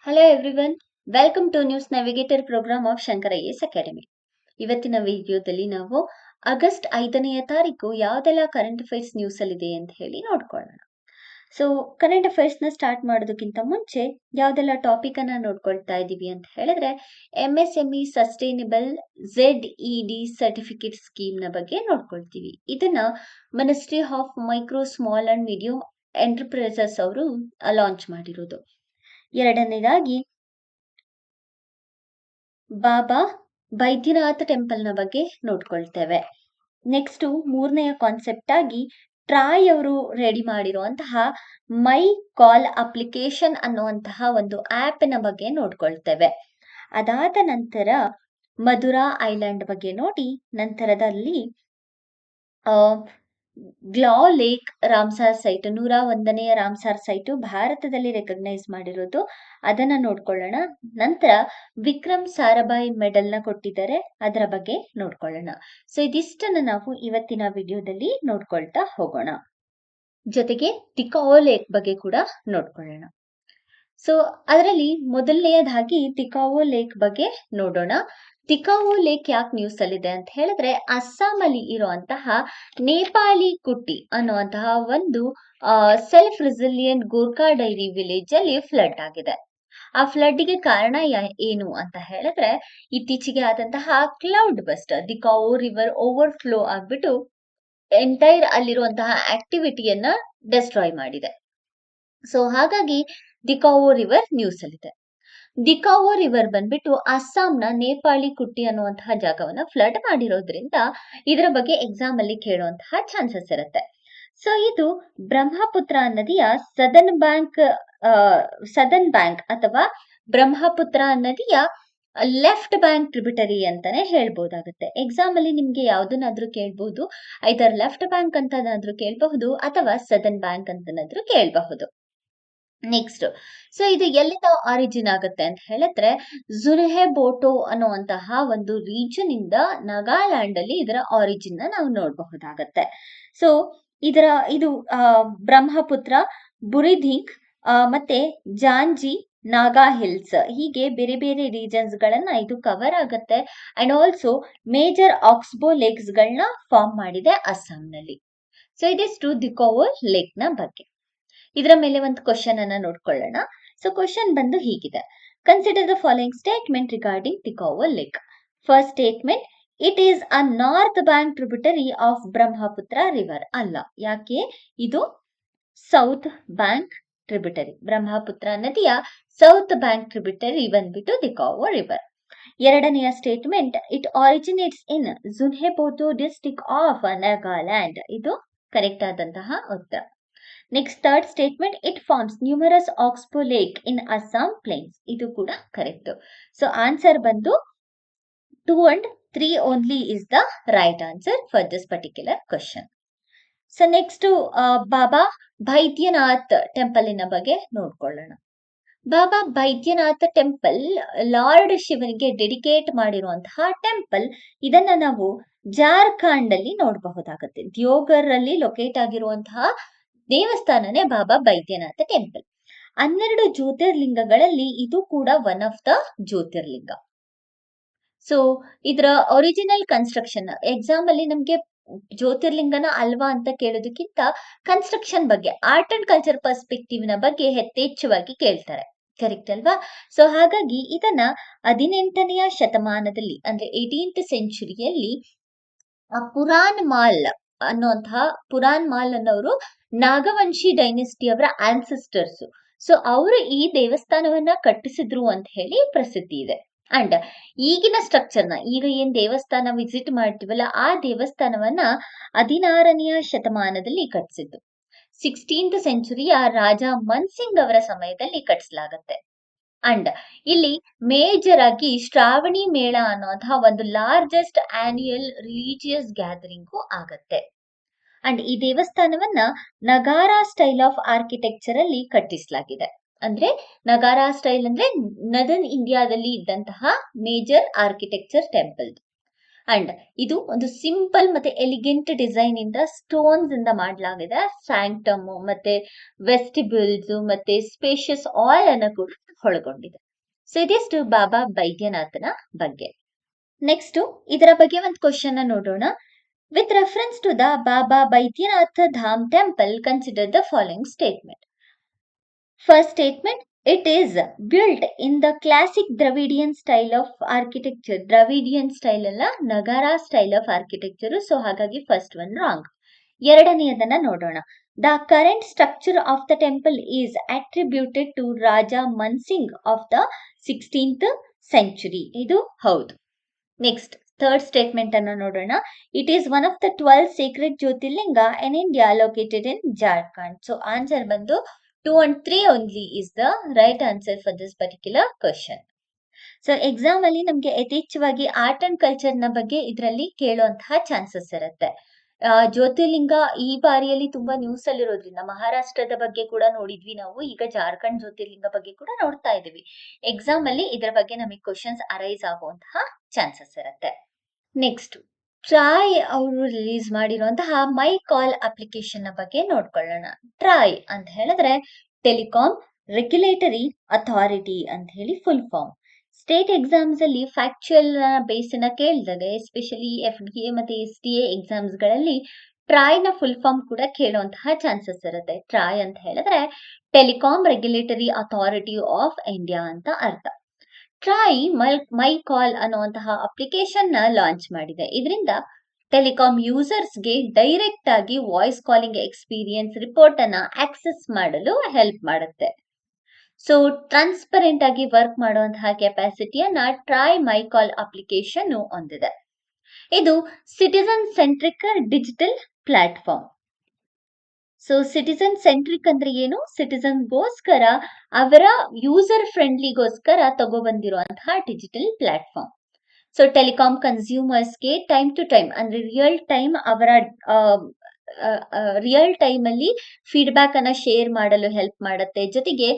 Hello everyone, welcome to news navigator program of Shankar IAS academy. ಇವತ್ತಿನ ವಿಡಿಯೋದಲ್ಲಿ ನಾವು August 5ನೇ ತಾರೀಕು ಯಾವುದೆಲ್ಲ ಕರೆಂಟ್ ಅಫೇರ್ಸ್ ನ್ಯೂಸ್ ಅಲ್ಲಿದೆ ಅಂತ ಹೇಳಿ ನೋಡ್ಕೊಳ್ಳೋಣ. ಸೊ ಕರೆಂಟ್ ಅಫೇರ್ಸ್ ನ ಸ್ಟಾರ್ಟ್ ಮಾಡೋದಕ್ಕಿಂತ ಮುಂಚೆ ಯಾವುದೆಲ್ಲ ಟಾಪಿಕ್ ಅನ್ನ ನೋಡ್ಕೊಳ್ತಾ ಇದ್ದೀವಿ ಅಂತ ಹೇಳಿದ್ರೆ MSME sustainable ZED certificate scheme ನ ಬಗ್ಗೆ ನೋಡ್ಕೊಳ್ತೀವಿ. ಇದನ್ನ ministry of micro small and medium enterprises ಅವರು ಲಾಂಚ್ ಮಾಡಿರೋದು. ಎರಡನೇದಾಗಿ ಬಾಬಾ ಬೈದ್ಯನಾಥ ಟೆಂಪಲ್ ನ ಬಗ್ಗೆ ನೋಡ್ಕೊಳ್ತೇವೆ. ನೆಕ್ಸ್ಟ್ ಮೂರನೆಯ ಕಾನ್ಸೆಪ್ಟ್ ಆಗಿ ಟ್ರಾಯ್ ಅವರು ರೆಡಿ ಮಾಡಿರುವಂತಹ ಮೈ ಕಾಲ್ ಅಪ್ಲಿಕೇಶನ್ ಅನ್ನುವಂತಹ ಒಂದು ಆಪ್ ನ ಬಗ್ಗೆ ನೋಡ್ಕೊಳ್ತೇವೆ. ಅದಾದ ನಂತರ ಮಧುರಾ ಐಲ್ಯಾಂಡ್ ಬಗ್ಗೆ ನೋಡಿ, ನಂತರದಲ್ಲಿ ಗ್ಲಾ ಲೇಕ್ ರಾಮ್ಸಾರ್ ಸೈಟ್ 101ನೇ ರಾಮ್ಸಾರ್ ಸೈಟ್ ಭಾರತದಲ್ಲಿ ರೆಕಗ್ನೈಸ್ ಮಾಡಿರೋದು, ಅದನ್ನ ನೋಡ್ಕೊಳ್ಳೋಣ. ನಂತರ ವಿಕ್ರಮ್ ಸಾರಾಭಾಯ್ ಮೆಡಲ್ ನ ಕೊಟ್ಟಿದ್ದಾರೆ, ಅದರ ಬಗ್ಗೆ ನೋಡ್ಕೊಳ್ಳೋಣ. ಸೊ ಇದಿಷ್ಟನ್ನ ನಾವು ಇವತ್ತಿನ ವಿಡಿಯೋದಲ್ಲಿ ನೋಡ್ಕೊಳ್ತಾ ಹೋಗೋಣ. ಜೊತೆಗೆ ತಿಕಾವೋ ಲೇಕ್ ಬಗ್ಗೆ ಕೂಡ ನೋಡ್ಕೊಳ್ಳೋಣ. ಸೊ ಅದರಲ್ಲಿ ಮೊದಲನೆಯದಾಗಿ ತಿಕಾವೋ ಲೇಕ್ ಬಗ್ಗೆ ನೋಡೋಣ. ತಿಕಾವೋ ಲೇಕ್ ಯಾಕೆ ನ್ಯೂಸ್ ಅಲ್ಲಿದೆ ಅಂತ ಹೇಳಿದ್ರೆ, ಅಸ್ಸಾಂ ಅಲ್ಲಿ ಇರುವಂತಹ ನೇಪಾಳಿ ಕುಟ್ಟಿ ಅನ್ನುವಂತಹ ಒಂದು self resilient Gorkha dairy village ಅಲ್ಲಿ ಫ್ಲಡ್ ಆಗಿದೆ. ಆ ಫ್ಲಡ್ ಗೆ ಕಾರಣ ಏನು ಅಂತ ಹೇಳಿದ್ರೆ, ಇತ್ತೀಚೆಗೆ ಆದಂತಹ cloud burst, Dikhow river overflow ಆಗ್ಬಿಟ್ಟು ಎಂಟೈರ್ ಅಲ್ಲಿರುವಂತಹ ಆಕ್ಟಿವಿಟಿಯನ್ನ ಡೆಸ್ಟ್ರಾಯ್ ಮಾಡಿದೆ. ಸೊ ಹಾಗಾಗಿ ತಿಕಾವೋ ರಿವರ್ ನ್ಯೂಸ್ ಅಲ್ಲಿದೆ. ತಿಕಾವೋ ರಿವರ್ ಬಂದ್ಬಿಟ್ಟು ಅಸ್ಸಾಂನ ನೇಪಾಳಿ ಕುಟ್ಟಿ ಅನ್ನುವಂತಹ ಜಾಗವನ್ನ ಫ್ಲಡ್ ಮಾಡಿರೋದ್ರಿಂದ ಇದರ ಬಗ್ಗೆ ಎಕ್ಸಾಮ್ ಅಲ್ಲಿ ಕೇಳುವಂತಹ ಚಾನ್ಸಸ್ ಇರುತ್ತೆ. ಸೊ ಇದು ಬ್ರಹ್ಮಪುತ್ರ ನದಿಯ ಸದರ್ನ್ ಬ್ಯಾಂಕ್ ಅಥವಾ ಬ್ರಹ್ಮಪುತ್ರ ನದಿಯ ಲೆಫ್ಟ್ ಬ್ಯಾಂಕ್ ಟ್ರಿಬ್ಯೂಟರಿ ಅಂತಾನೆ ಹೇಳ್ಬೋದಾಗುತ್ತೆ. ಎಕ್ಸಾಮ್ ಅಲ್ಲಿ ನಿಮ್ಗೆ ಯಾವ್ದನ್ನಾದ್ರೂ ಕೇಳಬಹುದು, ಐದರ್ ಲೆಫ್ಟ್ ಬ್ಯಾಂಕ್ ಅಂತನಾದ್ರೂ ಕೇಳಬಹುದು ಅಥವಾ ಸದರ್ನ್ ಬ್ಯಾಂಕ್ ಅಂತನಾದ್ರೂ ಕೇಳಬಹುದು. ನೆಕ್ಸ್ಟ್, ಸೊ ಇದು ಎಲ್ಲಿಂದ ಆರಿಜಿನ್ ಆಗುತ್ತೆ ಅಂತ ಹೇಳಿದ್ರೆ, ಜುನ್ಹೆಬೋಟೋ ಅನ್ನುವಂತಹ ಒಂದು ರೀಜನ್ ಇಂದ ನಾಗಾಲ್ಯಾಂಡ್ ಅಲ್ಲಿ ಇದರ ಆರಿಜಿನ್ ನಾವು ನೋಡಬಹುದಾಗತ್ತೆ. ಸೊ ಇದು ಬ್ರಹ್ಮಪುತ್ರ, ಬುರಿಧಿಂಗ್ ಮತ್ತೆ ಜಾಂಜಿ, ನಾಗಾ ಹಿಲ್ಸ್, ಹೀಗೆ ಬೇರೆ ಬೇರೆ ರೀಜನ್ಸ್ ಗಳನ್ನ ಇದು ಕವರ್ ಆಗುತ್ತೆ. ಅಂಡ್ ಆಲ್ಸೋ ಮೇಜರ್ ಆಕ್ಸ್ಬೋ ಲೇಕ್ಸ್ ಗಳನ್ನ ಫಾರ್ಮ್ ಮಾಡಿದೆ ಅಸ್ಸಾಂನಲ್ಲಿ. ಸೊ ಇದಿಷ್ಟು ತಿಕಾವೋ ಲೇಕ್ ನ ಬಗ್ಗೆ. ಇದರ ಮೇಲೆ ಒಂದು ಕ್ವಶನ್ ಅನ್ನ ನೋಡ್ಕೊಳ್ಳೋಣ. ಸೊ ಕ್ವಶನ್ ಬಂದು ಹೀಗಿದೆ: consider the following statement regarding Dikhow lake. First statement, it is a north bank tributary of Brahmaputra river. ಅಲ್ಲ, ಯಾಕೆ? ಇದು ಸೌತ್ ಬ್ಯಾಂಕ್ ಟ್ರಿಬ್ಯೂಟರಿ, ಬ್ರಹ್ಮಪುತ್ರ ನದಿಯ ಸೌತ್ ಬ್ಯಾಂಕ್ ಟ್ರಿಬ್ಯೂಟರಿ ಬಂದ್ಬಿಟ್ಟು ತಿಕಾವೋ ರಿವರ್. ಎರಡನೆಯ statement, it originates in Zunheboto district of Nagaland. ಇದು correct ಆದಂತಹ ಉತ್ತರ. Next third statement, it forms numerous oxbow lake in Assam plains. ಇದು ಕೂಡ ಕರೆಕ್ಟ್. ಸೊ ಆನ್ಸರ್ ಬಂದು 2 and 3 only is the right answer for this particular question. So next Baba Baidyanath ಟೆಂಪಲಿನ ಬಗ್ಗೆ ನೋಡ್ಕೊಳ್ಳೋಣ. Baba Baidyanath temple lord ಶಿವನಿಗೆ ಡೆಡಿಕೇಟ್ ಮಾಡಿರುವಂತಹ ಟೆಂಪಲ್. ಇದನ್ನ ನಾವು ಜಾರ್ಖಂಡ್ ಅಲ್ಲಿ ನೋಡಬಹುದಾಗುತ್ತೆ. ದಿಯೋಗರ್ ಅಲ್ಲಿ ಲೊಕೇಟ್ ಆಗಿರುವಂತಹ ದೇವಸ್ಥಾನನೇ ಬಾಬಾ ಬೈದ್ಯನಾಥ ಟೆಂಪಲ್. 12 ಜ್ಯೋತಿರ್ಲಿಂಗಗಳಲ್ಲಿ ಇದು ಕೂಡ one of the Jyotirlinga. So ಇದರ ಒರಿಜಿನಲ್ ಕನ್ಸ್ಟ್ರಕ್ಷನ್ ಎಕ್ಸಾಮ್ ಅಲ್ಲಿ ನಮ್ಗೆ ಜ್ಯೋತಿರ್ಲಿಂಗನ ಅಲ್ವಾ ಅಂತ ಕೇಳೋದಕ್ಕಿಂತ ಕನ್ಸ್ಟ್ರಕ್ಷನ್ ಬಗ್ಗೆ, ಆರ್ಟ್ ಅಂಡ್ ಕಲ್ಚರ್ ಪರ್ಸ್ಪೆಕ್ಟಿವ್ ನ ಬಗ್ಗೆ ಯಥೇಚ್ಛವಾಗಿ ಕೇಳ್ತಾರೆ. ಕರೆಕ್ಟ್ ಅಲ್ವಾ? ಸೊ ಹಾಗಾಗಿ ಇದನ್ನ 18ನೇ ಶತಮಾನದಲ್ಲಿ ಅಂದ್ರೆ 18th ಸೆಂಚುರಿಯಲ್ಲಿ ಪುರಾನ್ ಮಾಲ್ ಅನ್ನೋರು ನಾಗವಂಶಿ ಡೈನೆಸ್ಟಿ ಅವರ ಆನ್ಸಿಸ್ಟರ್ಸ್. ಸೊ ಅವರು ಈ ದೇವಸ್ಥಾನವನ್ನ ಕಟ್ಟಿಸಿದ್ರು ಅಂತ ಹೇಳಿ ಪ್ರಸಿದ್ಧಿ ಇದೆ. ಅಂಡ್ ಈಗಿನ ಸ್ಟ್ರಕ್ಚರ್ನ, ಈಗ ಏನ್ ದೇವಸ್ಥಾನ ವಿಸಿಟ್ ಮಾಡ್ತೀವಲ್ಲ, ಆ ದೇವಸ್ಥಾನವನ್ನ 16ನೇ ಶತಮಾನದಲ್ಲಿ ಕಟ್ಟಿಸಿದ್ದು. 16th ಸೆಂಚುರಿಯ ರಾಜ ಮನ್ಸಿಂಗ್ ಅವರ ಸಮಯದಲ್ಲಿ ಕಟ್ಟಿಸಲಾಗತ್ತೆ. ಅಂಡ್ ಇಲ್ಲಿ ಮೇಜರ್ ಆಗಿ ಶ್ರಾವಣಿ ಮೇಳ ಅನ್ನುವಂತಹ ಒಂದು ಲಾರ್ಜೆಸ್ಟ್ ಆನ್ಯುಯಲ್ ರಿಲಿಜಿಯಸ್ ಗ್ಯಾದರಿಂಗು ಆಗತ್ತೆ. ಅಂಡ್ ಈ ದೇವಸ್ಥಾನವನ್ನ ನಗಾರಾ ಸ್ಟೈಲ್ ಆಫ್ ಆರ್ಕಿಟೆಕ್ಚರ್ ಅಲ್ಲಿ ಕಟ್ಟಿಸಲಾಗಿದೆ. ಅಂದ್ರೆ ನಗಾರಾ ಸ್ಟೈಲ್ ಅಂದ್ರೆ ನದರ್ನ್ ಇಂಡಿಯಾದಲ್ಲಿ ಇದ್ದಂತಹ ಮೇಜರ್ ಆರ್ಕಿಟೆಕ್ಚರ್ ಟೆಂಪಲ್. ಅಂಡ್ ಇದು ಒಂದು ಸಿಂಪಲ್ ಮತ್ತೆ ಎಲಿಗೆಂಟ್ ಡಿಸೈನ್ ಇಂದ ಸ್ಟೋನ್ಸ್ ಇಂದ ಮಾಡಲಾಗಿದೆ. ಸ್ಯಾಂಕ್ಟಮ್ ಮತ್ತೆ ವೆಸ್ಟಿಬ್ಯೂಲ್ಸ್ ಮತ್ತೆ ಸ್ಪೇಷಿಯಸ್ ಆಲ್ ಅನ್ನ ಕೂಡ ಒಳಗೊಂಡಿದೆ. ಸೊ ಇದಿಷ್ಟು ಬಾಬಾ ಬೈದ್ಯನಾಥನ ಬಗ್ಗೆ. ನೆಕ್ಸ್ಟ್ ಇದರ ಬಗ್ಗೆ ಒಂದು ಕ್ವಶನ್ ನೋಡೋಣ. With reference to the Baba Baidyanath Dham temple consider the following statement. First statement, it is built in the classic Dravidian style of architecture. Dravidian style ಅಲ್ಲ, Nagara style of architecture. So ಹಾಗಾಗಿ ಫಸ್ಟ್ ಒನ್ ರಾಂಗ್. ಎರಡನೆಯದನ್ನ ನೋಡೋಣ. The current structure of the temple is attributed to Raja Mansingh of the 16th century. ಇದು ಹೌದು. Next third statement ಅನ್ನು ನೋಡೋಣ. It is one of the 12 sacred Jyotirlinga in India located in Jharkhand. So answer ಬಂದು 2 and 3 only is the right answer for this particular question. So exam ಅಲ್ಲಿ ನಮ್ಗೆ ಯಥೇಚ್ಛವಾಗಿ art and culture ನ ಬಗ್ಗೆ ಇದರಲ್ಲಿ ಕೇಳುವಂತಹ ಚಾನ್ಸಸ್ ಇರುತ್ತೆ. ಜ್ಯೋತಿರ್ಲಿಂಗ ಈ ಬಾರಿಯಲ್ಲಿ ತುಂಬಾ ನ್ಯೂಸ್ ಅಲ್ಲಿ ಇರೋದ್ರಿಂದ ಮಹಾರಾಷ್ಟ್ರದ ಬಗ್ಗೆ ಕೂಡ ನೋಡಿದ್ವಿ ನಾವು, ಈಗ ಜಾರ್ಖಂಡ್ ಜ್ಯೋತಿರ್ಲಿಂಗ ಬಗ್ಗೆ ಕೂಡ ನೋಡ್ತಾ ಇದೀವಿ. ಎಕ್ಸಾಮ್ ಅಲ್ಲಿ ಇದರ ಬಗ್ಗೆ ನಮಗೆ ಕ್ವಶನ್ಸ್ ಅರೈಸ್ ಆಗುವಂತಹ ಚಾನ್ಸಸ್ ಇರುತ್ತೆ. ನೆಕ್ಸ್ಟ್ ಟ್ರಾಯ್ ಅವರು ರಿಲೀಸ್ ಮಾಡಿರುವಂತಹ ಮೈ ಕಾಲ್ ಅಪ್ಲಿಕೇಶನ್ ನ ಬಗ್ಗೆ ನೋಡ್ಕೊಳ್ಳೋಣ. ಟ್ರಾಯ್ ಅಂತ ಹೇಳಿದ್ರೆ ಟೆಲಿಕಾಂ ರೆಗ್ಯುಲೇಟರಿ ಅಥಾರಿಟಿ ಅಂತ ಹೇಳಿ ಫುಲ್ ಫಾರ್ಮ್. ಸ್ಟೇಟ್ ಎಕ್ಸಾಮ್ಸ್ ಅಲ್ಲಿ ಫ್ಯಾಕ್ಚುಯಲ್ ಬೇಸಿನ ಕೇಳಿದಾಗ, ಎಸ್ಪೆಷಲಿ FDA ಮತ್ತೆ SDA ಎಕ್ಸಾಮ್ಸ್ ಗಳಲ್ಲಿ ಟ್ರಾಯ್ ನ ಫುಲ್ ಫಾರ್ಮ್ ಕೂಡ ಕೇಳುವಂತಹ ಚಾನ್ಸಸ್ ಇರುತ್ತೆ. ಟ್ರಾಯ್ ಅಂತ ಹೇಳಿದ್ರೆ telecom regulatory authority of India ಅಂತ ಅರ್ಥ. ಟ್ರಾಯ್ ಮೈ ಕಾಲ್ ಅನ್ನುವಂತಹ ಅಪ್ಲಿಕೇಶನ್ ನ ಲಾಂಚ್ ಮಾಡಿದೆ. ಇದರಿಂದ ಟೆಲಿಕಾಂ ಯೂಸರ್ಸ್ಗೆ ಡೈರೆಕ್ಟ್ ಆಗಿ ವಾಯ್ಸ್ ಕಾಲಿಂಗ್ ಎಕ್ಸ್ಪೀರಿಯನ್ಸ್ ರಿಪೋರ್ಟ್ ಅನ್ನ ಆಕ್ಸೆಸ್ ಮಾಡಲು ಹೆಲ್ಪ್ ಮಾಡುತ್ತೆ. ಸೊ ಟ್ರಾನ್ಸ್ಪರೆಂಟ್ ಆಗಿ ವರ್ಕ್ ಮಾಡುವಂತಹ ಕೆಪಾಸಿಟಿಯನ್ನ ಟ್ರಾಯ್ ಮೈ ಕಾಲ್ ಅಪ್ಲಿಕೇಶನ್ ಹೊಂದಿದೆ. ಇದು citizen centric digital platform. So citizen centric ಅಂದ್ರೆ ಏನು? ಸಿಟಿಸನ್ಗೋಸ್ಕರ ಅವರ ಯೂಸರ್ ಫ್ರೆಂಡ್ಲಿಗೋಸ್ಕರ ತಗೊಬಂದಿರುವಂತಹ ಡಿಜಿಟಲ್ ಪ್ಲಾಟ್ಫಾರ್ಮ್. ಸೊ ಟೆಲಿಕಾಂ ಕನ್ಸ್ಯೂಮರ್ಸ್ಗೆ ಟೈಮ್ ಟು ಟೈಮ್ ಅಂದ್ರೆ ರಿಯಲ್ ಟೈಮ್ ಅವರ ರಿಯಲ್ ಟೈಮ್ ಅಲ್ಲಿ ಫೀಡ್ಬ್ಯಾಕ್ ಅನ್ನ ಶೇರ್ ಮಾಡಲು ಹೆಲ್ಪ್ ಮಾಡುತ್ತೆ. ಜೊತೆಗೆ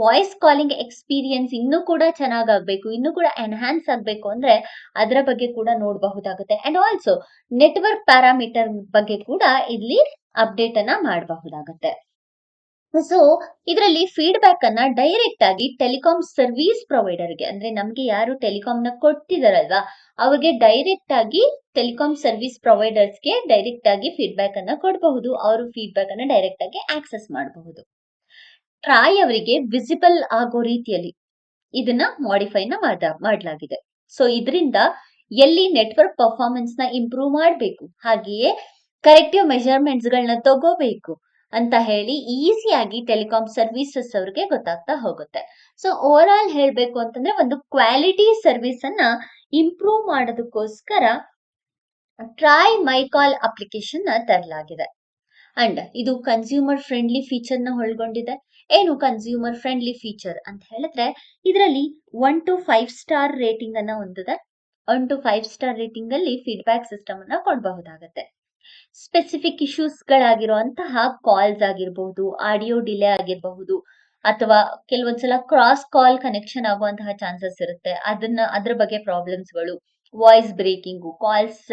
ವಾಯ್ಸ್ ಕಾಲಿಂಗ್ ಎಕ್ಸ್ಪೀರಿಯನ್ಸ್ ಇನ್ನೂ ಕೂಡ ಚೆನ್ನಾಗಾಗಬೇಕು, ಇನ್ನೂ ಕೂಡ ಎನ್ಹಾನ್ಸ್ ಆಗಬೇಕು ಅಂದ್ರೆ ಅದರ ಬಗ್ಗೆ ಕೂಡ ನೋಡಬಹುದಾಗುತ್ತೆ. ಅಂಡ್ ಆಲ್ಸೋ ನೆಟ್ವರ್ಕ್ ಪ್ಯಾರಾಮೀಟರ್ ಬಗ್ಗೆ ಕೂಡ ಇಲ್ಲಿ ಅಪ್ಡೇಟ್ ಅನ್ನ ಮಾಡಬಹುದಾಗುತ್ತೆ. ಸೊ ಇದರಲ್ಲಿ ಫೀಡ್ಬ್ಯಾಕ್ ಅನ್ನ ಡೈರೆಕ್ಟ್ ಆಗಿ ಟೆಲಿಕಾಂ ಸರ್ವಿಸ್ ಪ್ರೊವೈಡರ್ಗೆ, ಅಂದ್ರೆ ನಮ್ಗೆ ಯಾರು ಟೆಲಿಕಾಂ ನ ಕೊಡ್ತಿದಾರಲ್ವಾ ಅವ್ರಿಗೆ ಡೈರೆಕ್ಟ್ ಆಗಿ ಟೆಲಿಕಾಂ ಸರ್ವಿಸ್ ಪ್ರೊವೈಡರ್ಸ್ಗೆ ಡೈರೆಕ್ಟ್ ಆಗಿ ಫೀಡ್ಬ್ಯಾಕ್ ಅನ್ನ ಕೊಡಬಹುದು. ಅವರು ಫೀಡ್ಬ್ಯಾಕ್ ಅನ್ನ ಡೈರೆಕ್ಟ್ ಆಗಿ ಆಕ್ಸೆಸ್ ಮಾಡಬಹುದು. ಟ್ರಾಯ್ ಅವರಿಗೆ ವಿಸಿಬಲ್ ಆಗೋ ರೀತಿಯಲ್ಲಿ ಇದನ್ನ ಮಾಡಿಫೈನ ಮಾಡಲಾಗಿದೆ. ಸೊ ಇದರಿಂದ ಎಲ್ಲಿ ನೆಟ್ವರ್ಕ್ ಪರ್ಫಾರ್ಮೆನ್ಸ್ ನ ಇಂಪ್ರೂವ್ ಮಾಡಬೇಕು, ಹಾಗೆಯೇ ಕರೆಕ್ಟಿವ್ ಮೆಜರ್ಮೆಂಟ್ಸ್ ಗಳನ್ನ ತಗೋಬೇಕು ಅಂತ ಹೇಳಿ ಈಸಿಯಾಗಿ ಟೆಲಿಕಾಂ ಸರ್ವಿಸಸ್ ಅವ್ರಿಗೆ ಗೊತ್ತಾಗ್ತಾ ಹೋಗುತ್ತೆ. ಸೊ ಓವರ್ ಆಲ್ ಹೇಳ್ಬೇಕು ಅಂತಂದ್ರೆ ಒಂದು ಕ್ವಾಲಿಟಿ ಸರ್ವಿಸ್ ಅನ್ನ ಇಂಪ್ರೂವ್ ಮಾಡೋದಕ್ಕೋಸ್ಕರ ಟ್ರಾಯ್ ಮೈ ಕಾಲ್ ಅಪ್ಲಿಕೇಶನ್ ನ ತರಲಾಗಿದೆ. ಅಂಡ್ ಇದು ಕನ್ಸ್ಯೂಮರ್ ಫ್ರೆಂಡ್ಲಿ ಫೀಚರ್ ನ ಒಳಗೊಂಡಿದೆ. ಏನು ಕನ್ಸ್ಯೂಮರ್ ಫ್ರೆಂಡ್ಲಿ ಫೀಚರ್ ಅಂತ ಹೇಳಿದ್ರೆ ಇದರಲ್ಲಿ 1 to 5 ಸ್ಟಾರ್ ರೇಟಿಂಗ್ ಅನ್ನ ಹೊಂದಿದೆ. 1 to 5 ಸ್ಟಾರ್ ರೇಟಿಂಗ್ ಅಲ್ಲಿ ಫೀಡ್ಬ್ಯಾಕ್ ಸಿಸ್ಟಮ್ ಅನ್ನ ಕೊಡಬಹುದಾಗುತ್ತೆ. ಸ್ಪೆಸಿಫಿಕ್ ಇಶ್ಯೂಸ್ ಗಳಾಗಿರುವಂತಹ ಕಾಲ್ಸ್ ಆಗಿರಬಹುದು, ಆಡಿಯೋ ಡಿಲೇ ಆಗಿರಬಹುದು, ಅಥವಾ ಕೆಲವೊಂದ್ಸಲ ಕ್ರಾಸ್ ಕಾಲ್ ಕನೆಕ್ಷನ್ ಆಗುವಂತಹ ಚಾನ್ಸಸ್ ಇರುತ್ತೆ. ಅದ್ರ ಬಗ್ಗೆ ಪ್ರಾಬ್ಲಮ್ಸ್ ಗಳು, ವಾಯ್ಸ್ ಬ್ರೇಕಿಂಗ್, ಕಾಲ್ಸ್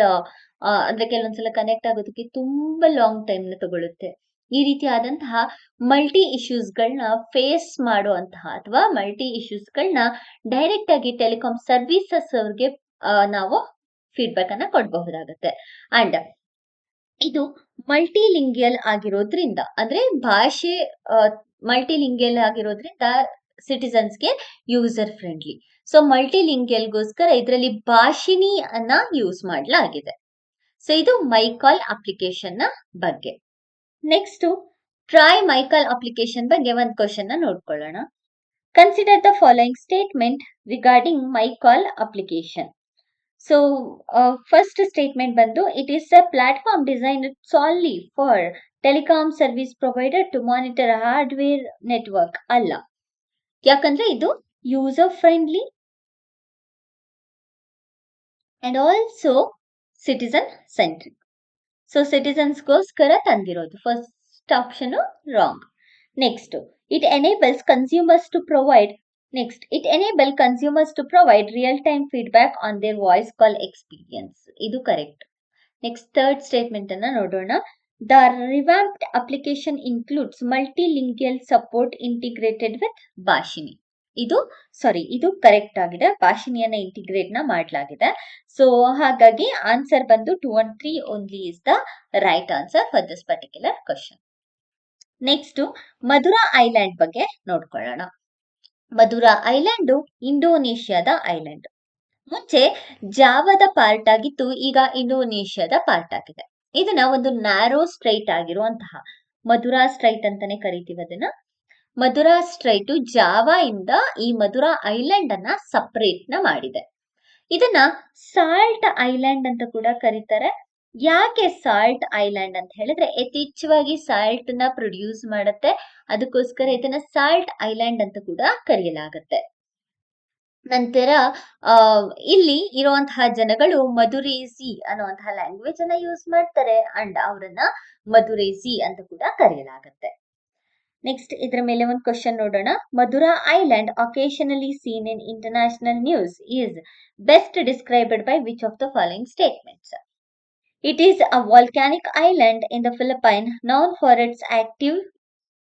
ಅಂದ್ರೆ ಕೆಲವೊಂದ್ಸಲ ಕನೆಕ್ಟ್ ಆಗೋದಕ್ಕೆ ತುಂಬಾ ಲಾಂಗ್ ಟೈಮ್ ನ ತಗೊಳುತ್ತೆ. ಈ ರೀತಿಯಾದಂತಹ ಮಲ್ಟಿ ಇಶ್ಯೂಸ್ ಗಳನ್ನ ಫೇಸ್ ಮಾಡುವಂತಹ ಅಥವಾ ಮಲ್ಟಿ ಇಶ್ಯೂಸ್ ಗಳನ್ನ ಡೈರೆಕ್ಟ್ ಆಗಿ ಟೆಲಿಕಾಂ ಸರ್ವಿಸಸ್ ಅವ್ರಿಗೆ ನಾವು ಫೀಡ್ಬ್ಯಾಕ್ ಅನ್ನ ಕೊಡಬಹುದಾಗುತ್ತೆ. ಅಂಡ್ ಇದು ಮಲ್ಟಿಲಿಂಗಿಯಲ್ ಆಗಿರೋದ್ರಿಂದ, ಅಂದ್ರೆ ಭಾಷೆ ಮಲ್ಟಿಲಿಂಗಿಯಲ್ ಆಗಿರೋದ್ರಿಂದ ಸಿಟಿಸನ್ಸ್ಗೆ ಯೂಸರ್ ಫ್ರೆಂಡ್ಲಿ. ಸೊ ಮಲ್ಟಿಲಿಂಗಿಯಲ್ಗೋಸ್ಕರ ಇದರಲ್ಲಿ ಭಾಷಿಣಿ ಅನ್ನ ಯೂಸ್ ಮಾಡಲಾಗಿದೆ. ಸೊ ಇದು ಮೈಕಾಲ್ ಅಪ್ಲಿಕೇಶನ್ ನ ಬಗ್ಗೆ. ನೆಕ್ಸ್ಟ್ ಟ್ರಾಯ್ ಮೈಕಾಲ್ ಅಪ್ಲಿಕೇಶನ್ ಬಗ್ಗೆ ಒಂದು ಕ್ವಶನ್ ನ ನೋಡ್ಕೊಳ್ಳೋಣ. Consider the following statement regarding my call application. So first statement ಬಂದು it is a platform designed solely for telecom service provider to monitor hardware network ಅಲ್ಲ. ಯಾಕಂದ್ರೆ ಇದು user friendly and also citizen centric. So ಸಿಟಿಸನ್ಸ್ಗೋಸ್ಕರ ತಂದಿರೋದು. First option wrong. Next it enables consumers to provide next, it enable consumers to provide real time feedback on their voice call experience. ಇದು correct. Next, third statement ಅನ್ನ ನೋಡೋಣ. The revamped application includes multilingual support integrated with Bhashini. ಇದು correct ಆಗಿದೆ. ಭಾಷಿಣಿಯನ್ನ integrate ನ ಮಾಡಲಾಗಿದೆ. So ಹಾಗಾಗಿ answer ಬಂದು 2 and 3 only is the right answer for this particular question. Next, Madhura island ಬಗ್ಗೆ ನೋಡ್ಕೊಳ್ಳೋಣ. ಮಧುರಾ ಐಲ್ಯಾಂಡ್ ಇಂಡೋನೇಷ್ಯಾದ ಐಲ್ಯಾಂಡ್. ಮುಂಚೆ ಜಾವದ ಪಾರ್ಟ್ ಆಗಿತ್ತು, ಈಗ ಇಂಡೋನೇಷ್ಯಾದ ಪಾರ್ಟ್ ಆಗಿದೆ. ಇದನ್ನ ಒಂದು ನ್ಯಾರೋ ಸ್ಟ್ರೈಟ್ ಆಗಿರುವಂತಹ ಮಧುರಾ ಸ್ಟ್ರೈಟ್ ಅಂತಾನೆ ಕರಿತೀವಿ ಅದನ್ನ. ಮಧುರಾ ಸ್ಟ್ರೈಟ್ ಜಾವಾ ಇಂದ ಈ ಮಧುರಾ ಐಲ್ಯಾಂಡ್ ಅನ್ನ ಸಪರೇಟ್ ನ ಮಾಡಿದೆ. ಇದನ್ನ ಸಾಲ್ಟ್ ಐಲ್ಯಾಂಡ್ ಅಂತ ಕೂಡ ಕರೀತಾರೆ. ಯಾಕೆ ಸಾಲ್ಟ್ ಐಲ್ಯಾಂಡ್ ಅಂತ ಹೇಳಿದ್ರೆ ಯಥೇಚ್ಛವಾಗಿ ಸಾಲ್ಟ್ ನ ಪ್ರೊಡ್ಯೂಸ್ ಮಾಡುತ್ತೆ, ಅದಕ್ಕೋಸ್ಕರ ಇದನ್ನ ಸಾಲ್ಟ್ ಐಲ್ಯಾಂಡ್ ಅಂತ ಕೂಡ ಕರೆಯಲಾಗುತ್ತೆ. ನಂತರ ಇಲ್ಲಿ ಇರುವಂತಹ ಜನಗಳು ಮಧುರೇಸಿ ಅನ್ನುವಂತಹ ಲ್ಯಾಂಗ್ವೇಜ್ ಅನ್ನ ಯೂಸ್ ಮಾಡ್ತಾರೆ ಅಂಡ್ ಅವರನ್ನ ಮಧುರೇಸಿ ಅಂತ ಕೂಡ ಕರೆಯಲಾಗುತ್ತೆ. ನೆಕ್ಸ್ಟ್, ಇದರ ಮೇಲೆ ಒಂದು ಕ್ವಶನ್ ನೋಡೋಣ. Madura island occasionally seen in international news is best described by which of the following statements? It is a volcanic island in the Philippines known for its active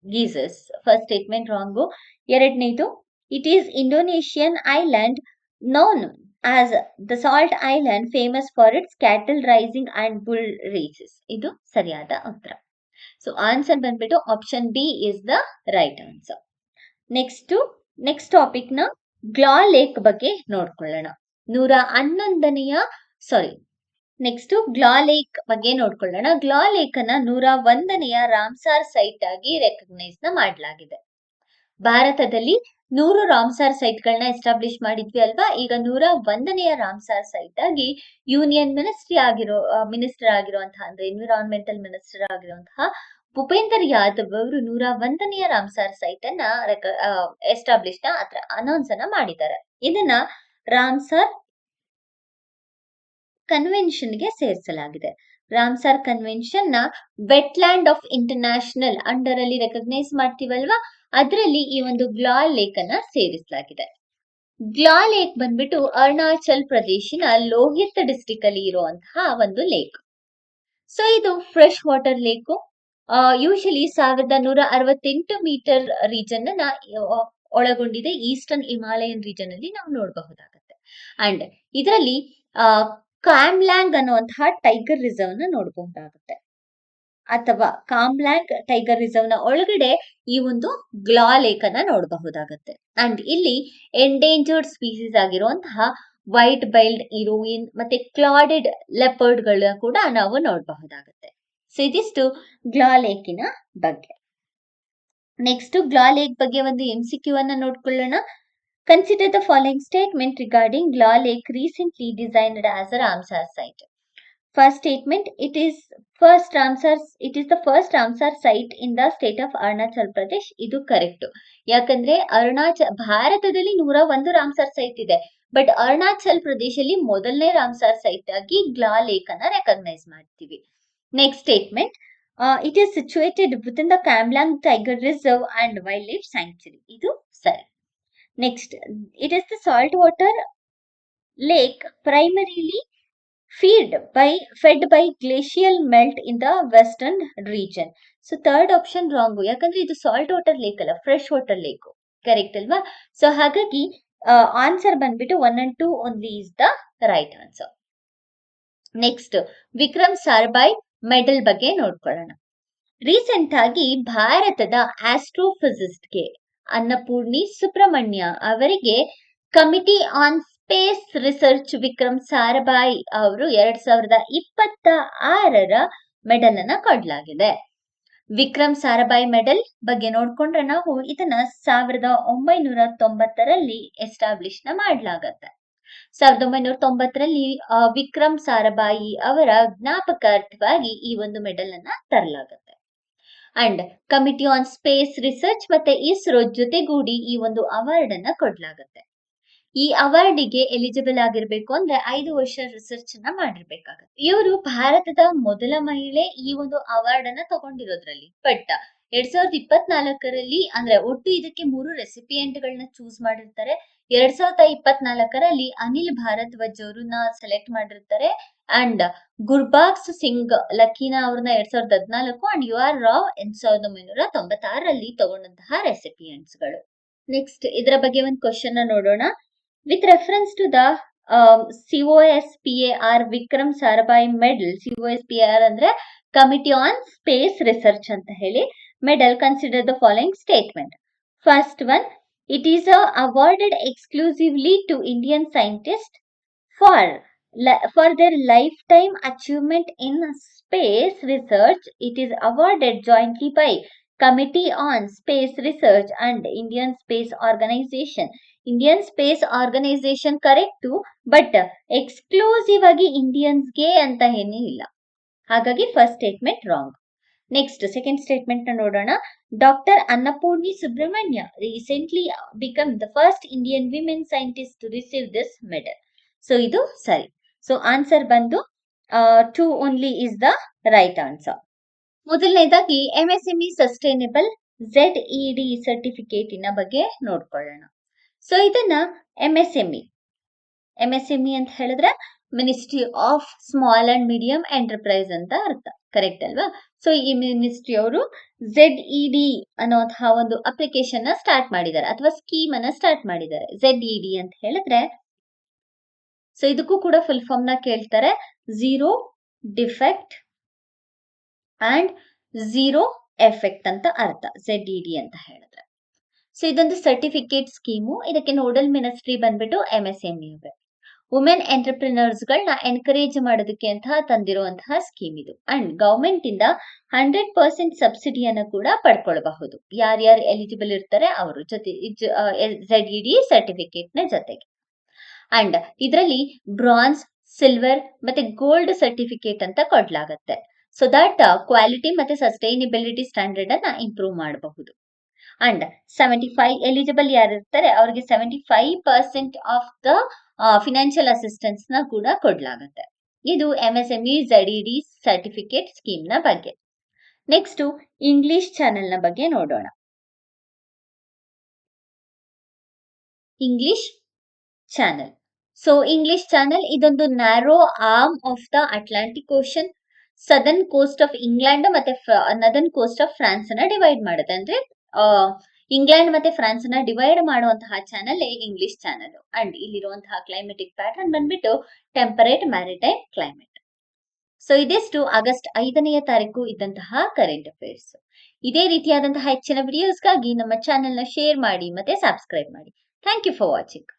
geysers. First statement wrong. ಎರಡನೇದು, it is Indonesian island known as the Salt Island famous for its cattle raising and bull races. ಇದು ಸರಿಯಾದ ಉತ್ತರ. So answer ಬಂದ್ಬಿಟ್ಟು option B is the right answer. Next topic ನ ಗ್ಲಾ lake ಬಗ್ಗೆ ನೋಡ್ಕೊಳ್ಳೋಣ. ಗ್ಲಾ lake ಬಗ್ಗೆ ನೋಡ್ಕೊಳ್ಳೋಣ. ಗ್ಲಾ ಲೇಕ್ ಅನ್ನ 101ನೆಯ ರಾಮ್ಸಾರ್ ಸೈಟ್ ಆಗಿ ರೆಕಗ್ನೈಸ್ ನ ಮಾಡಲಾಗಿದೆ. ಭಾರತದಲ್ಲಿ 100 ರಾಮ್ಸಾರ್ ಸೈಟ್ ಗಳನ್ನ ಎಸ್ಟಾಬ್ಲಿಷ್ ಮಾಡಿದ್ವಿ ಅಲ್ವಾ. ಈಗ 101ನೆಯ ರಾಮ್ಸಾರ್ ಸೈಟ್ ಆಗಿ ಯೂನಿಯನ್ ಮಿನಿಸ್ಟರ್ ಆಗಿರುವಂತಹ ಅಂದ್ರೆ ಎನ್ವಿರಾನ್ಮೆಂಟಲ್ ಮಿನಿಸ್ಟರ್ ಆಗಿರುವಂತಹ ಭೂಪೇಂದರ್ ಯಾದವ್ ಅವರು 101ನೆಯ ರಾಮ್ಸಾರ್ ಸೈಟ್ ಅನ್ನ ಎಸ್ಟಾಬ್ಲಿಷ್ ಅನೌನ್ಸ್ ಅನ್ನ ಮಾಡಿದ್ದಾರೆ. ಇದನ್ನ ರಾಮ್ಸಾರ್ ಕನ್ವೆನ್ಷನ್ ಗೆ ಸೇರಿಸಲಾಗಿದೆ. ರಾಮ್ಸಾರ್ ಕನ್ವೆನ್ಷನ್ ನ ವೆಟ್ಲ್ಯಾಂಡ್ ಆಫ್ ಇಂಟರ್ನ್ಯಾಷನಲ್ ಅಂಡರ್ ಅಲ್ಲಿ ರೆಕಗ್ನೈಸ್ ಮಾಡ್ತೀವಲ್ವಾ, ಅದರಲ್ಲಿ ಈ ಒಂದು ಗ್ಲಾ ಲೇಕ್ ಅನ್ನ ಸೇರಿಸಲಾಗಿದೆ. ಗ್ಲಾ ಲೇಕ್ ಬಂದ್ಬಿಟ್ಟು ಅರುಣಾಚಲ್ ಪ್ರದೇಶಿನ ಲೋಹಿತ್ ಡಿಸ್ಟ್ರಿಕ್ಟ್ ಅಲ್ಲಿ ಇರುವಂತಹ ಒಂದು ಲೇಕ್. ಸೊ ಇದು fresh water lake. Usually 1168 metre region ಅನ್ನ ಒಳಗೊಂಡಿದೆ. ಈಸ್ಟರ್ನ್ ಹಿಮಾಲಯನ್ ರೀಜನ್ ಅಲ್ಲಿ ನಾವು ನೋಡಬಹುದಾಗುತ್ತೆ. ಅಂಡ್ ಇದರಲ್ಲಿ ಕಾಮ್ಲ್ಯಾಂಗ್ ಅನ್ನುವಂತಹ ಟೈಗರ್ ರಿಸರ್ವ್ ನ ನೋಡಬಹುದಾಗುತ್ತೆ, ಅಥವಾ ಕಾಮ್ಲ್ಯಾಂಗ್ ಟೈಗರ್ ರಿಸರ್ವ್ ನ ಒಳಗಡೆ ಈ ಒಂದು ಗ್ಲಾ ಲೇಕ್ ಅನ್ನ ನೋಡಬಹುದಾಗುತ್ತೆ. ಅಂಡ್ ಇಲ್ಲಿ ಎಂಡೇಂಜರ್ಡ್ ಸ್ಪೀಸೀಸ್ ಆಗಿರುವಂತಹ ವೈಟ್ ಬೈಲ್ಡ್ ಹೀರೋಯಿನ್ ಮತ್ತೆ ಕ್ಲಾಡೆಡ್ ಲೆಪರ್ಡ್ ಗಳ ಕೂಡ ನಾವು ನೋಡಬಹುದಾಗುತ್ತೆ. ಸೊ ಇದಿಷ್ಟು ಗ್ಲಾ ಲೇಕಿನ ಬಗ್ಗೆ. ನೆಕ್ಸ್ಟ್, ಗ್ಲಾ ಲೇಕ್ ಬಗ್ಗೆ ಒಂದು MCQ ಅನ್ನ ನೋಡ್ಕೊಳ್ಳೋಣ. Consider the following statement regarding Gla Lake recently designed as a Ramsar site. First statement, it is the first Ramsar site in the state of Arunachal Pradesh. ಇದು correct. ಯಾಕಂದ್ರೆ ಭಾರತದಲ್ಲಿ 101 Ramsar site ಇದೆ, but Arunachal ಪ್ರದೇಶದಲ್ಲಿ ಮೊದಲನೇ Ramsar site ಆಗಿ ಗ್ಲಾ lake ಅನ್ನ recognise ಮಾಡ್ತೀವಿ. Next statement, it is situated within the Kamlang Tiger Reserve and Wildlife Sanctuary. ಇದು ಸರಿ. Next, it is the saltwater lake primarily fed by glacial melt in the western region. So third option wrong. ಯಾಕಂದ್ರೆ ಇದು salt water lake ಅಲ್ಲ, fresh water lake. Correct ಅಲ್ವಾ? So ಹಾಗಾಗಿ answer ಬಂದ್ಬಿಟ್ಟು 1 and 2 only is the right answer. Next, Vikram Sarabhai medal ಬಗ್ಗೆ ನೋಡ್ಕೊಳ್ಳೋಣ. Recent ಆಗಿ ಭಾರತದ ಆಸ್ಟ್ರೋಫಿಸಿಸ್ಟ್ಗೆ ಅನ್ನಪೂರ್ಣಿ ಸುಬ್ರಹ್ಮಣ್ಯ ಅವರಿಗೆ committee on space research Vikram Sarabhai ಅವರು 2026ರ ಮೆಡಲ್ ಅನ್ನ ಕೊಡಲಾಗಿದೆ. ವಿಕ್ರಮ್ ಸಾರಾಭಾಯ್ ಮೆಡಲ್ ಬಗ್ಗೆ ನೋಡ್ಕೊಂಡ್ರೆ ನಾವು ಇದನ್ನ 1990ರಲ್ಲಿ ಎಸ್ಟಾಬ್ಲಿಷ್ ನ ಮಾಡಲಾಗತ್ತೆ. 1990ರಲ್ಲಿ ವಿಕ್ರಮ್ ಸಾರಾಭಾಯಿ ಅವರ ಜ್ಞಾಪಕಾರ್ಥವಾಗಿ ಈ ಒಂದು ಮೆಡಲ್ ಅನ್ನ ತರಲಾಗತ್ತೆ. And committee on space research ಮತ್ತೆ ಇಸ್ರೋ ಜೊತೆಗೂಡಿ ಈ ಒಂದು ಅವಾರ್ಡ್ ಅನ್ನ ಕೊಡ್ಲಾಗತ್ತೆ. ಈ ಅವಾರ್ಡಿಗೆ ಎಲಿಜಿಬಲ್ ಆಗಿರ್ಬೇಕು ಅಂದ್ರೆ 5 ವರ್ಷ ರಿಸರ್ಚ್ ಅನ್ನ ಮಾಡಿರ್ಬೇಕಾಗತ್ತೆ. ಇವರು ಭಾರತದ ಮೊದಲ ಮಹಿಳೆ ಈ ಒಂದು ಅವಾರ್ಡ್ ಅನ್ನ ತಗೊಂಡಿರೋದ್ರಲ್ಲಿ. ಬಟ್ 2024ರಲ್ಲಿ ಅಂದ್ರೆ ಒಟ್ಟು ಇದಕ್ಕೆ 3 ರೆಸಿಪಿಯೆಂಟ್ಗಳನ್ನ ಚೂಸ್ ಮಾಡಿರ್ತಾರೆ. 2024ರಲ್ಲಿ ಅನಿಲ್ ಭಾರದ್ವಾಜ್ ಅವ್ರನ್ನ ಸೆಲೆಕ್ಟ್ ಮಾಡಿರ್ತಾರೆ ಅಂಡ್ ಗುರ್ಬಾಕ್ಸ್ ಸಿಂಗ್ ಲಕ್ಕೀನಾ ಅವ್ರನ್ನ 2014 ಅಂಡ್ ಯು ಆರ್ ರಾವ್ 1996ರಲ್ಲಿ ತಗೊಂಡಂತಹ ರೆಸಿಪಿಯೆಂಟ್ಸ್ಗಳು. ನೆಕ್ಸ್ಟ್ ಇದರ ಬಗ್ಗೆ ಒಂದು ಕ್ವಶನ್ ನೋಡೋಣ. With reference to the COSPAR Vikram Sarabhai medal. COSPAR ಅಂದ್ರೆ ಕಮಿಟಿ ಆನ್ ಸ್ಪೇಸ್ ರಿಸರ್ಚ್ ಅಂತ ಹೇಳಿ. Medal consider the following statement. First one, it is awarded exclusively to Indian scientists for their lifetime achievement in space research. It is awarded jointly by Committee on Space Research and Indian Space Organization. Indian space organization correct, but exclusive ಆಗಿ ಇಂಡಿಯನ್ಸ್ಗೆ ಅಂತ ಏನೂ ಇಲ್ಲ. ಹಾಗಾಗಿ first statement wrong. Next second statement ನೋಡೋಣ. Doctor Annapurni Subrahmanya recently become the first Indian women scientist to receive this medal. So ಇದು ಸರಿ. So answer ಬಂದು 2 only is the right answer. ಮೊದಲನೇದಾಗಿ MSME ಸಸ್ಟೈನಬಲ್ ZED ಸರ್ಟಿಫಿಕೇಟಿನ ಬಗ್ಗೆ ನೋಡ್ಕೊಳ್ಳೋಣ. ಸೊ ಇದನ್ನ MSME ಅಂತ ಹೇಳಿದ್ರೆ ministry of small and medium enterprise ಅಂತ ಅರ್ಥ, ಕರೆಕ್ಟ್ ಅಲ್ವಾ? ಸೊ ಈ ಮಿನಿಸ್ಟ್ರಿ ಅವರು ZED ಅನ್ನೋಂತಹ ಒಂದು ಅಪ್ಲಿಕೇಶನ್ ಸ್ಟಾರ್ಟ್ ಮಾಡಿದ್ದಾರೆ ಅಥವಾ ಸ್ಕೀಮ್ ಅನ್ನ ಸ್ಟಾರ್ಟ್ ಮಾಡಿದ್ದಾರೆ. ZED ಅಂತ ಹೇಳಿದ್ರೆ, ಸೊ ಇದಕ್ಕೂ ಕೂಡ ಫುಲ್ ಫಾರ್ಮ್ ನ ಕೇಳ್ತಾರೆ. Zero defect and zero effect ಅಂತ ಅರ್ಥ ZED ಅಂತ ಹೇಳಿದ್ರೆ. ಸೊ ಇದೊಂದು ಸರ್ಟಿಫಿಕೇಟ್ ಸ್ಕೀಮು. ಇದಕ್ಕೆ ನೋಡಲ್ ಮಿನಿಸ್ಟ್ರಿ ಬಂದ್ಬಿಟ್ಟು MSME ಅವರೇ. ವುಮೆನ್ ಎಂಟರ್ಪ್ರಿನರ್ಸ್ ಗಳನ್ನ ಎನ್ಕರೇಜ್ ಮಾಡೋದಕ್ಕೆ ಅಂತ ತಂದಿರುವಂತಹ ಸ್ಕೀಮ್ ಇದು. ಅಂಡ್ ಗವರ್ಮೆಂಟ್ ಇಂದ 100% ಸಬ್ಸಿಡಿಯನ್ನು ಕೂಡ ಪಡ್ಕೊಳ್ಬಹುದು. ಯಾರ್ಯಾರು ಎಲಿಜಿಬಲ್ ಇರ್ತಾರೆ ಅವರು ಜೊತೆ ZED ಸರ್ಟಿಫಿಕೇಟ್ ನ ಜೊತೆಗೆ. ಅಂಡ್ ಇದರಲ್ಲಿ ಬ್ರಾನ್ಸ್, ಸಿಲ್ವರ್ ಮತ್ತೆ ಗೋಲ್ಡ್ ಸರ್ಟಿಫಿಕೇಟ್ ಅಂತ ಕೊಡ್ಲಾಗತ್ತೆ. ಸೊ ದಟ್ ಕ್ವಾಲಿಟಿ ಮತ್ತೆ ಸಸ್ಟೈನಬಿಲಿಟಿ ಸ್ಟ್ಯಾಂಡರ್ಡ್ ಅನ್ನ ಇಂಪ್ರೂವ್ ಮಾಡಬಹುದು. ಅಂಡ್ 75 ಎಲಿಜಿಬಲ್ ಯಾರಿರ್ತಾರೆ ಅವ್ರಿಗೆ 75% ಆಫ್ ದ ಫಿನಾನ್ಷಿಯಲ್ ಅಸಿಸ್ಟೆನ್ಸ್ ನ ಕೂಡ ಕೊಡ್ಲಾಗತ್ತೆ. ಇದು MSME ZED ಸರ್ಟಿಫಿಕೇಟ್ ಸ್ಕೀಮ್ ನ ಬಗ್ಗೆ. ನೆಕ್ಸ್ಟ್ ಇಂಗ್ಲಿಷ್ ಚಾನೆಲ್ ನ ಬಗ್ಗೆ ನೋಡೋಣ. English channel. So English channel ಇದೊಂದು narrow arm of the Atlantic ocean, southern coast of England ಮತ್ತೆ ನದರ್ನ್ ಕೋಸ್ಟ್ ಆಫ್ ಫ್ರಾನ್ಸ್ ಅನ್ನ ಡಿವೈಡ್ ಮಾಡುತ್ತೆ. ಅಂದ್ರೆ ಇಂಗ್ಲೆಂಡ್ ಮತ್ತೆ ಫ್ರಾನ್ಸ್ ನ ಡಿವೈಡ್ ಮಾಡುವಂತಹ ಚಾನೆಲ್ ಇಂಗ್ಲಿಷ್ ಚಾನೆಲ್. ಅಂಡ್ ಇಲ್ಲಿರುವಂತಹ ಕ್ಲೈಮೆಟಿಕ್ ಪ್ಯಾಟರ್ನ್ ಬಂದ್ಬಿಟ್ಟು ಟೆಂಪರೇಟ್ ಮ್ಯಾರಿಟೈಮ್ ಕ್ಲೈಮೇಟ್. ಸೊ ಇದಿಷ್ಟು ಆಗಸ್ಟ್ 5ನೇ ತಾರೀಕು ಇದ್ದಂತಹ ಕರೆಂಟ್ ಅಫೇರ್ಸ್. ಇದೇ ರೀತಿಯಾದಂತಹ ಹೆಚ್ಚಿನ ವಿಡಿಯೋಸ್ಗಾಗಿ ನಮ್ಮ ಚಾನೆಲ್ ನ ಶೇರ್ ಮಾಡಿ ಮತ್ತೆ ಸಬ್ಸ್ಕ್ರೈಬ್ ಮಾಡಿ. Thank you for watching.